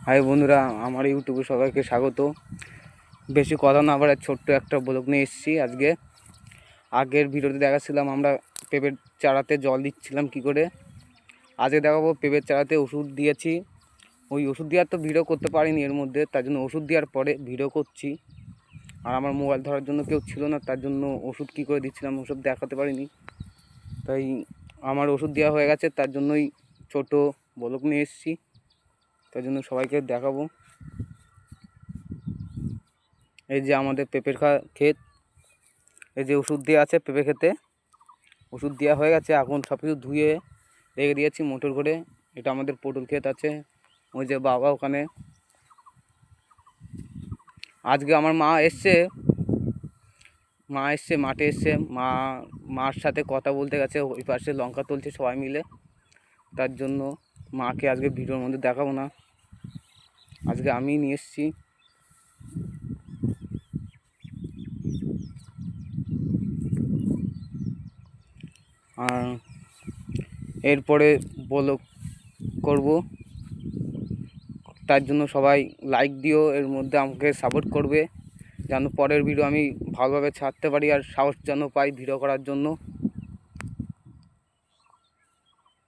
High বন্ধুরা, আমার ইউটিউবে সবাইকে স্বাগত। বেশি কথা না বলে ছোট্ট একটা ব্লগ নিয়ে এসেছি আজকে। আগের ভিডিওতে দেখাচ্ছিলাম আমরা পেঁপের চারাতে জল দিচ্ছিলাম কি করে। আজকে দেখাবো পেঁপের চারাতে ওষুধ দিয়েছি। ওই ওষুধ দেওয়ার তো ভিডিও করতে পারিনি এর মধ্যে, তার জন্য ওষুধ দেওয়ার পরে ভিডিও করছি। আর আমার মোবাইল ধরার জন্য কেউ ছিল না, তার জন্য ওষুধ কী করে দিচ্ছিলাম ওসব দেখাতে পারিনি। তাই আমার ওষুধ দেওয়া হয়ে গেছে, তার জন্যই ছোট ব্লগ নিয়ে এসেছি। তার জন্য সবাইকে দেখাবো। এই যে আমাদের পেঁপের ক্ষেত, এই যে ওষুধ দেওয়া আছে পেঁপে খেতে, ওষুধ দেওয়া হয়ে গেছে। এখন সব কিছু ধুয়ে রেখে দিয়েছি মোটর করে। এটা আমাদের পটল ক্ষেত আছে, ওই যে বাবা ওখানে। আজকে আমার মা এসছে মাঠে এসছে। মার সাথে কথা বলতে গেছে, ওই পাশে লঙ্কা তুলছে সবাই মিলে। তার জন্য মাকে আজকে ভিডিওর মধ্যে দেখাবো না, আজকে আমি নিয়ে এসছি। আর এরপরে ব্লগ করব, তার জন্য সবাই লাইক দিও, এর মধ্যে আমাকে সাপোর্ট করবে যেন পরের ভিডিও আমি ভালোভাবে ছাড়তে পারি আর সাহস যেন পাই ভিডিও করার জন্য।